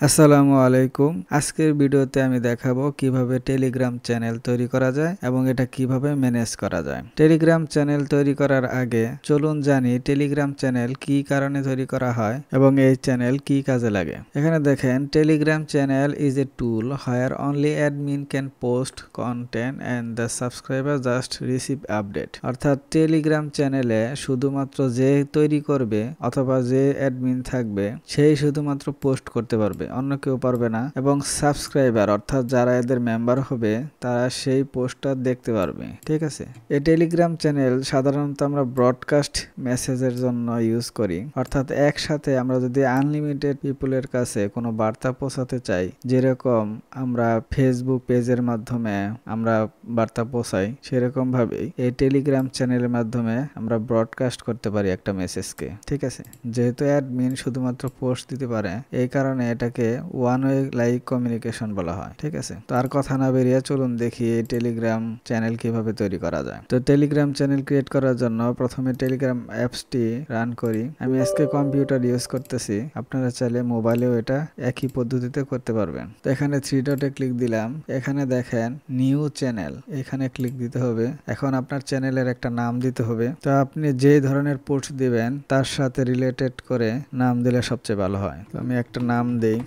আসসালামু আলাইকুম। আজকের ভিডিওতে আমি দেখাবো কিভাবে টেলিগ্রাম চ্যানেল তৈরি করা যায় এবং এটা কিভাবে ম্যানেজ করা যায়। টেলিগ্রাম চ্যানেল তৈরি করার আগে চলুন জানি টেলিগ্রাম চ্যানেল কি কারণে তৈরি করা হয় এবং এই চ্যানেল কি কাজে লাগে। এখানে দেখেন Telegram channel is a tool where only admin can post content and the subscriber just receive update. অর্থাৎ টেলিগ্রাম চ্যানেলে শুধুমাত্র যে তৈরি করবে অথবা যে অ্যাডমিন থাকবে সেই শুধুমাত্র পোস্ট করতে পারবে, অন্য কেউ পারবে না, এবং সাবস্ক্রাইবার অর্থাৎ যারা এদের মেম্বার হবে তারা সেই পোস্টটা দেখতে পারবে। ঠিক আছে, এই টেলিগ্রাম চ্যানেল সাধারণত আমরা ব্রডকাস্ট মেসেজের জন্য ইউজ করি, অর্থাৎ একসাথে আমরা যদি আনলিমিটেড পিপলের কাছে কোনো বার্তা পৌঁছাতে চাই, যেরকম আমরা ফেসবুক পেজের মাধ্যমে আমরা বার্তা পৌঁছাই, সেরকম ভাবেই এই টেলিগ্রাম চ্যানেলের মাধ্যমে আমরা ব্রডকাস্ট করতে পারি একটা মেসেজকে। ঠিক আছে, যেহেতু অ্যাডমিন শুধুমাত্র পোস্ট দিতে পারে এই কারণে এটাকে ওয়ান ওয়ে লাইক কমিউনিকেশন বলা হয়। ঠিক আছে, তো আর কথা না বেরিয়ে চলুন দেখি এই টেলিগ্রাম চ্যানেল কিভাবে তৈরি করা যায়। তো টেলিগ্রাম চ্যানেল ক্রিয়েট করার জন্য প্রথমে টেলিগ্রাম অ্যাপসটি রান করি। আমি আজকে কম্পিউটার ইউজ করতেছি, আপনারা চাইলে মোবাইলেও এটা একই পদ্ধতিতে করতে পারবেন। তো এখানে থ্রি ডটে ক্লিক দিলাম, এখানে দেখেন নিউ চ্যানেল, এখানে ক্লিক দিতে হবে। এখন আপনার চ্যানেলের একটা নাম দিতে হবে। তো আপনি যে ধরনের পোস্ট দিবেন তার সাথে রিলেটেড করে নাম দিলে সবচেয়ে ভালো হয়। তো আমি একটা নাম দেই,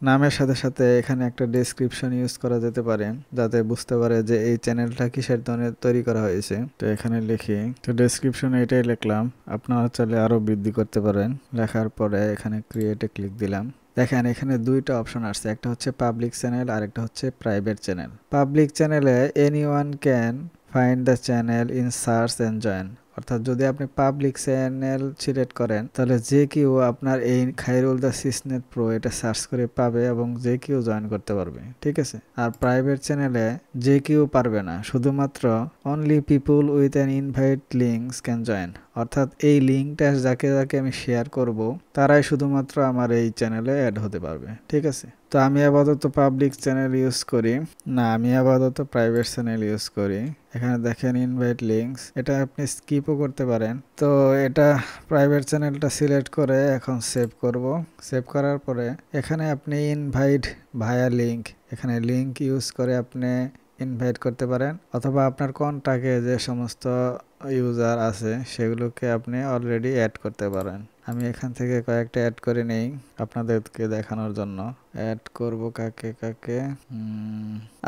নামের সাথে সাথে এখানে একটা ডেসক্রিপশন ইউজ করা যেতে পারে যাতে বুঝতে পারে যে এই চ্যানেলটা কিসের ধরনের তৈরি করা হয়েছে। তো এখানে লিখি, তো ডেসক্রিপশনে এটাই লিখলাম, আপনারা চাইলে আরো বৃদ্ধি করতে পারেন। লেখার পরে এখানে ক্রিয়েটে ক্লিক দিলাম। দেখেন এখানে দুইটা অপশন আসছে, একটা হচ্ছে পাবলিক চ্যানেল আর একটা হচ্ছে প্রাইভেট চ্যানেল। পাবলিক চ্যানেলে anyone can find the channel in search and join, অর্থাৎ যদি আপনি পাবলিক চ্যানেল সিলেক্ট করেন তাহলে যে কেউ আপনার এই খায়রুল দা সিসনেট প্রো এটা সার্চ করে পাবে এবং যে কেউ জয়েন করতে পারবে। ঠিক আছে, আর প্রাইভেট চ্যানেলে যে কেউ পারবে না, শুধুমাত্র only people with an invite links can join, অর্থাৎ এই লিঙ্কটা যাকে যাকে আমি শেয়ার করব তারাই শুধুমাত্র আমার এই চ্যানেলে অ্যাড হতে পারবে। ঠিক আছে, তো আমি আপাতত পাবলিক চ্যানেল ইউজ করি না, আমি আপাতত প্রাইভেট চ্যানেল ইউজ করি। এখানে দেখেন ইনভাইট লিঙ্কস, এটা আপনি স্কিপও করতে পারেন। তো এটা প্রাইভেট চ্যানেলটা সিলেক্ট করে এখন সেভ করব। সেভ করার পরে এখানে আপনি ইনভাইট ভায়া লিঙ্ক, এখানে লিঙ্ক ইউজ করে আপনি ইনভাইট করতে পারেন, অথবা আপনার কন্টাক্টে যে সমস্ত ইউজার আছে সেগুলোকে আপনি অলরেডি অ্যাড করতে পারেন। আমি এখান থেকে কয়েকটা অ্যাড করে নেই আপনাদেরকে দেখানোর জন্য। অ্যাড করব কাকে কাকে,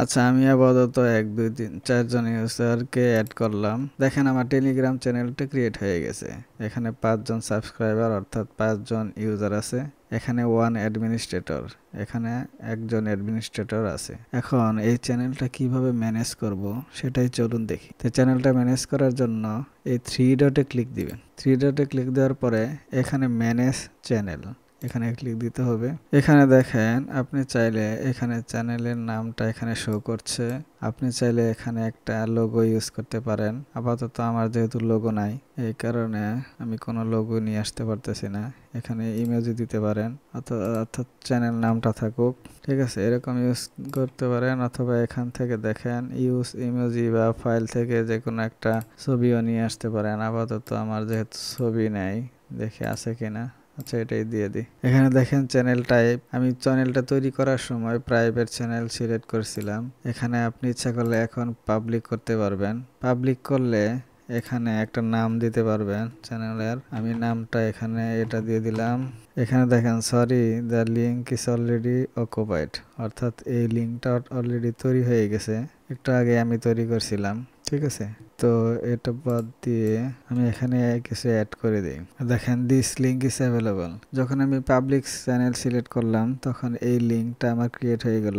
আচ্ছা আমি আপাতত 1 2 3 4 জন ইউজারকে অ্যাড করলাম। দেখেন আমার টেলিগ্রাম চ্যানেলটা ক্রিয়েট হয়ে গেছে। এখানে 5 জন সাবস্ক্রাইবার অর্থাৎ 5 জন ইউজার আছে। এখানে ওয়ান অ্যাডমিনিস্ট্রেটর, এখানে একজন অ্যাডমিনিস্ট্রেটর আছে। এখন এই চ্যানেলটা কিভাবে ম্যানেজ করব সেটাই চলুন দেখি। তো চ্যানেলটা ম্যানেজ করার জন্য এই থ্রি ডটে ক্লিক দিবেন। থ্রি ডটে ক্লিক দেওয়ার পরে এখানে ম্যানেজ চ্যানেল, এখানে ক্লিক দিতে হবে। এখানে দেখেন আপনি চাইলে এখানে চ্যানেলের নামটা এখানে শো করছে, আপনি চাইলে এখানে একটা লোগো ইউজ করতে পারেন। আপাতত আমার যেহেতু লোগো নাই এই কারণে আমি কোনো লোগো নিয়ে আসতে পারতেছি না। এখানে ইমেজও দিতে পারেন, অর্থাৎ চ্যানেল নামটা থাকুক। ঠিক আছে, এরকম ইউজ করতে পারেন, অথবা এখান থেকে দেখেন ইউজ ইমেজি বা ফাইল থেকে যে কোনো একটা ছবিও নিয়ে আসতে পারেন। আপাতত আমার যেহেতু ছবি নেই, দেখে আছে কিনা। আচ্ছা এটাই দিয়ে দিই। এখানে দেখেন চ্যানেল টাইপ, আমি চ্যানেলটা তৈরি করার সময় প্রাইভেট চ্যানেল সিলেক্ট করেছিলাম। এখানে আপনি ইচ্ছা করলে এখন পাবলিক করতে পারবেন। পাবলিক করলে এখানে একটা নাম দিতে পারবেন চ্যানেলের। আমি নামটা এখানে এটা দিয়ে দিলাম। এখানে দেখেন sorry the link is already occupied, অর্থাৎ এই লিঙ্কটা অলরেডি তৈরি হয়ে গেছে, একটু আগে আমি তৈরি করছিলাম। ঠিক আছে, তো এটা বাদ দিয়ে আমি এখানে কিছু অ্যাড করে দিই। দেখেন দিস লিঙ্ক ইজ অ্যাভেলেবল, যখন আমি পাবলিক চ্যানেল সিলেক্ট করলাম তখন এই লিঙ্কটা আমার ক্রিয়েট হয়ে গেল।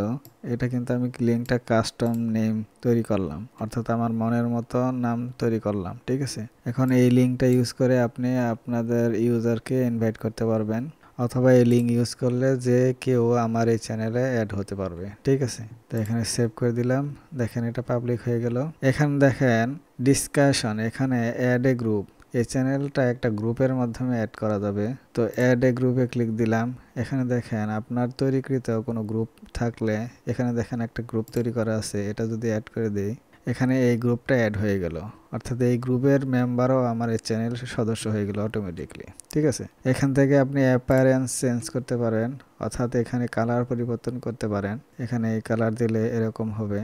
এটা কিন্তু আমি লিঙ্কটা কাস্টম নেম তৈরি করলাম, অর্থাৎ আমার মনের মতো নাম তৈরি করলাম। ঠিক আছে, এখন এই লিঙ্কটা ইউজ করে আপনি আপনাদের ইউজারকে ইনভাইট করতে পারবেন, অথবা এই লিঙ্ক ইউজ করলে যে কেউ আমার এই চ্যানেলে অ্যাড হতে পারবে। ঠিক আছে, তো এখানে সেভ করে দিলাম। দেখেন এটা পাবলিক হয়ে গেল। এখানে দেখেন ডিসকাশন, এখানে অ্যাড এ গ্রুপ, এই চ্যানেলটা একটা গ্রুপের মাধ্যমে অ্যাড করা যাবে। তো অ্যাড এ গ্রুপে ক্লিক দিলাম। এখানে দেখেন আপনার তৈরিকৃত কোনো গ্রুপ থাকলে এখানে দেখেন একটা গ্রুপ তৈরি করা আছে, এটা যদি অ্যাড করে দিই এখানে এই গ্রুপটা অ্যাড হয়ে গেল, অর্থাৎ এই গ্রুপের মেম্বারও আমার এই চ্যানেল সদস্য হয়ে গেল অটোমেটিকলি। ঠিক আছে, এখান থেকে আপনি অ্যাপিয়ারেন্স চেঞ্জ করতে পারেন, অর্থাৎ এখানে কালার পরিবর্তন করতে পারেন। এখানে এই কালার দিলে এরকম হবে,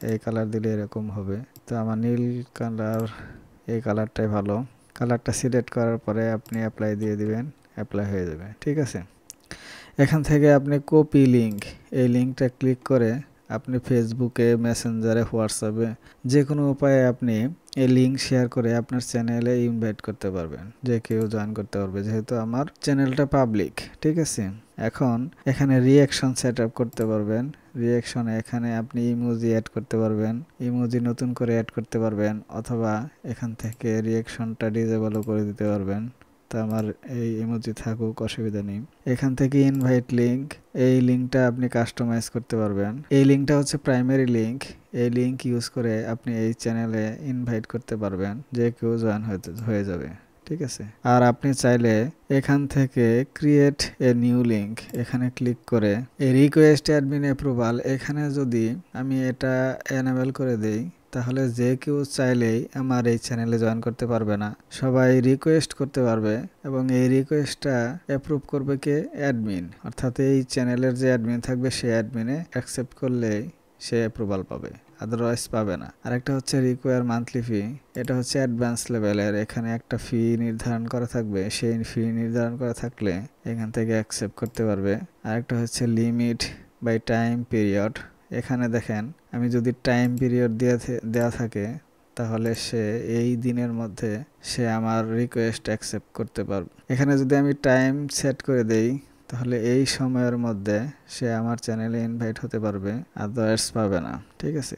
এই কালার দিলে এরকম হবে। তো আমার নীল কালার, এই কালারটাই ভালো। কালারটা সিলেক্ট করার পরে আপনি অ্যাপ্লাই দিয়ে দিবেন, অ্যাপ্লাই হয়ে যাবে। ঠিক আছে, এখান থেকে আপনি কপি লিঙ্ক, এই লিঙ্কটা ক্লিক করে আপনি ফেসবুকে, মেসেঞ্জারে, হোয়াটসঅ্যাপে যে কোনো উপায়ে আপনি এই লিঙ্ক শেয়ার করে আপনার চ্যানেলে ইনভাইট করতে পারবেন, যে কেউ জয়েন করতে পারবে, যেহেতু আমার চ্যানেলটা পাবলিক। ঠিক আছে, এখন এখানে রিঅ্যাকশন সেট আপ করতে পারবেন। রিঅ্যাকশনে এখানে আপনি ইমোজি অ্যাড করতে পারবেন, ইমোজি নতুন করে অ্যাড করতে পারবেন, অথবা এখান থেকে রিঅ্যাকশনটা ডিজেবলও করে দিতে পারবেন। তো আমার এই ইমোজি থাকুক, অসুবিধা নেই। এখান থেকে ইনভাইট লিঙ্ক, এই লিঙ্কটা আপনি কাস্টমাইজ করতে পারবেন। এই লিঙ্কটা হচ্ছে প্রাইমারি লিঙ্ক, এই লিঙ্ক ইউজ করে আপনি এই চ্যানেলে ইনভাইট করতে পারবেন, যে কেউ জয়েন হয়ে যাবে। ঠিক আছে, আর আপনি চাইলে এখান থেকে ক্রিয়েট এ নিউ লিঙ্ক, এখানে ক্লিক করে এই রিকোয়েস্ট অ্যাডমিন অ্যাপ্রুভাল, এখানে যদি আমি এটা এনেবল করে দেই, তাহলে যে কেউ চাইলেই আমার এই চ্যানেলে জয়েন করতে পারবে না, সবাই রিকোয়েস্ট করতে পারবে, এবং এই রিকোয়েস্টটা অ্যাপ্রুভ করবে কে? অ্যাডমিন। অর্থাৎ এই চ্যানেলের যে অ্যাডমিন থাকবে, সে অ্যাডমিনে অ্যাকসেপ্ট করলেই সে অ্যাপ্রুভাল পাবে, আদারওয়াইজ পাবে না। আরেকটা হচ্ছে রিকোয়ার মান্থলি ফি, এটা হচ্ছে অ্যাডভান্স লেভেলের, এখানে একটা ফি নির্ধারণ করা থাকবে, সেই ফি নির্ধারণ করা থাকলে এখান থেকে অ্যাকসেপ্ট করতে পারবে। আরেকটা হচ্ছে লিমিট বাই টাইম পিরিয়ড, এখানে দেখেন আমি যদি টাইম পিরিয়ড দেওয়া থাকে, তাহলে সে এই দিনের মধ্যে সে আমার রিকোয়েস্ট অ্যাকসেপ্ট করতে পারবে। এখানে যদি আমি টাইম সেট করে দেই, তাহলে এই সময়ের মধ্যে সে আমার চ্যানেলে ইনভাইট হতে পারবে, আদারওয়াইজ পাবে না। ঠিক আছে,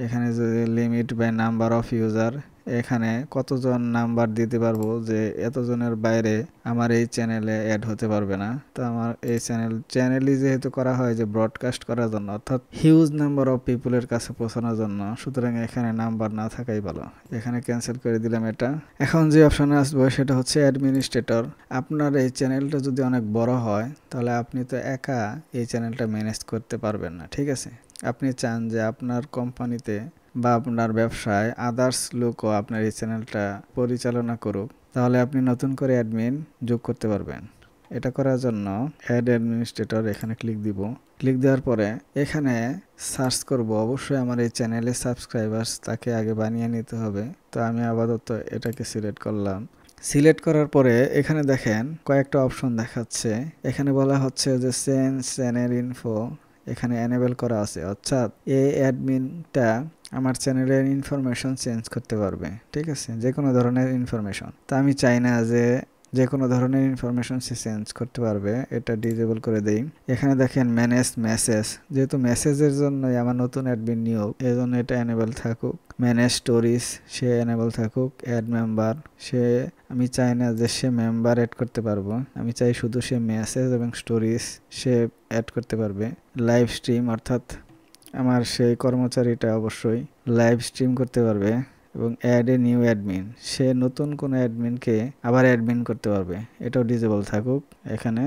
এখানে যদি limit by number of user, এখানে কতজন নাম্বার দিতে পারবো যে এতজনের বাইরে আমার এই চ্যানেলে অ্যাড হতে পারবে না। তো আমার এই চ্যানেলই যেহেতু করা হয় যে ব্রডকাস্ট করার জন্য, অর্থাৎ হিউজ নাম্বার অফ পিপুলের কাছে পৌঁছানোর জন্য, সুতরাং এখানে নাম্বার না থাকাই ভালো। এখানে ক্যান্সেল করে দিলাম এটা। এখন যে অপশনে আসবো সেটা হচ্ছে অ্যাডমিনিস্ট্রেটর। আপনার এই চ্যানেলটা যদি অনেক বড় হয়, তাহলে আপনি তো একা এই চ্যানেলটা ম্যানেজ করতে পারবেন না। ঠিক আছে, আপনি চান যে আপনার কোম্পানিতে বা আপনার ব্যবসায় আদার্স লোকও আপনার এই চ্যানেলটা পরিচালনা করুক, তাহলে আপনি নতুন করে অ্যাডমিন যোগ করতে পারবেন। এটা করার জন্য অ্যাড অ্যাডমিনিস্ট্রেটর, এখানে ক্লিক দিব। ক্লিক দেওয়ার পরে এখানে সার্চ করব, অবশ্যই আমার এই চ্যানেলে সাবস্ক্রাইবার্স তাকে আগে বানিয়ে নিতে হবে। তো আমি আপাতত এটাকে সিলেক্ট করলাম। সিলেক্ট করার পরে এখানে দেখেন কয়েকটা অপশন দেখাচ্ছে, এখানে বলা হচ্ছে যে চেঞ্জ চ্যানেল ইনফো, এখানে এনেবল করা আছে, অর্থাৎ এই অ্যাডমিনটা আমার চ্যানেলের ইনফরমেশন চেঞ্জ করতে পারবে। ঠিক আছে, যে কোনো ধরনের ইনফরমেশন। তা আমি চাই না যে কোনো ধরনের ইনফরমেশন সে চেঞ্জ করতে পারবে, এটা ডিজেবল করে দেই। এখানে দেখেন ম্যানেজ মেসেজ, যেহেতু মেসেজের জন্যই আমার নতুন অ্যাডমিন নিয়োগ, এই জন্য এটা এনেবল থাকুক। ম্যানেজ স্টোরিজ, সে এনেবল থাকুক। অ্যাড মেম্বার, আমি চাই না যে সে মেম্বার অ্যাড করতে পারবো, আমি চাই শুধু সে মেসেজ এবং স্টোরিজ সে অ্যাড করতে পারবে। লাইভ স্ট্রিম, অর্থাৎ আমার সেই কর্মচারীটা অবশ্যই লাইভ স্ট্রিম করতে পারবে। এবং অ্যাড এ নিউ অ্যাডমিন, সে নতুন কোনো অ্যাডমিনকে আবার অ্যাডমিন করতে পারবে, এটাও ডিজেবল থাকুক। এখানে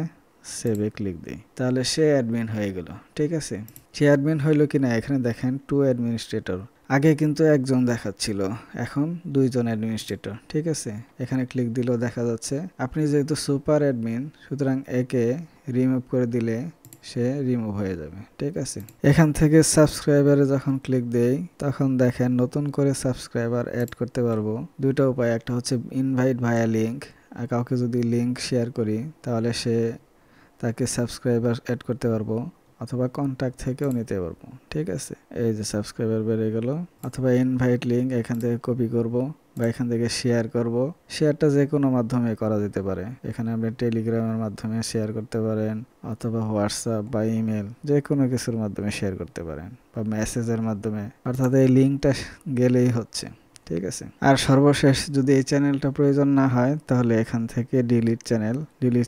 সেভে ক্লিক দিই, তাহলে সে অ্যাডমিন হয়ে গেল। ঠিক আছে, সে অ্যাডমিন হইলো কিনা এখানে দেখেন টু অ্যাডমিনিস্ট্রেটর, আগে কিন্তু একজন দেখাচ্ছিল, এখন দুইজন অ্যাডমিনিস্ট্রেটর। ঠিক আছে, এখানে ক্লিক দিলেও দেখা যাচ্ছে। আপনি যেহেতু সুপার অ্যাডমিন, সুতরাং একে রিমুভ করে দিলে সে রিমুভ হয়ে যাবে। ঠিক আছে, এখান থেকে সাবস্ক্রাইবারে যখন ক্লিক দেই, তখন দেখেন নতুন করে সাবস্ক্রাইবার অ্যাড করতে পারবো। দুইটা উপায়, একটা হচ্ছে ইনভাইট ভায়া লিঙ্ক, আর কাউকে যদি লিঙ্ক শেয়ার করি তাহলে তাকে সাবস্ক্রাইবার অ্যাড করতে পারবো, অথবা কন্ট্যাক্ট থেকেও নিতে পারবো। ঠিক আছে, এই যে সাবস্ক্রাইবার বেড়ে গেল। অথবা ইনভাইট লিঙ্ক এখান থেকে কপি করব বা এখান থেকে শেয়ার করব। শেয়ারটা যে কোনো মাধ্যমে করা যেতে পারে, এখানে আপনি টেলিগ্রামের মাধ্যমে শেয়ার করতে পারেন, অথবা হোয়াটসঅ্যাপ বা ইমেল, যে কোনো কিছুর মাধ্যমে শেয়ার করতে পারেন, বা মেসেজের মাধ্যমে, অর্থাৎ এই লিঙ্কটা গেলেই হচ্ছে। ঠিক আছে, আর সর্বশেষ যদি এই চ্যানেলটা প্রয়োজন না হয়, তাহলে এখান থেকে ডিলিট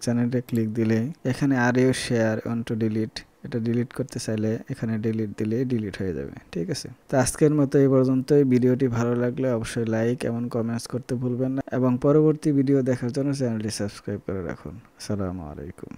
চ্যানেলটা ক্লিক দিলেই এখানে are you sure want to delete, এটা ডিলিট করতে চাইলে এখানে ডিলিট দিলে ডিলিট হয়ে যাবে। ঠিক আছে, তো আজকের মতো এই পর্যন্তই। ভিডিওটি ভালো লাগলে অবশ্যই লাইক এবং কমেন্টস করতে ভুলবেন না, এবং পরবর্তী ভিডিও দেখার জন্য চ্যানেলটি সাবস্ক্রাইব করে রাখুন। আসসালামু আলাইকুম।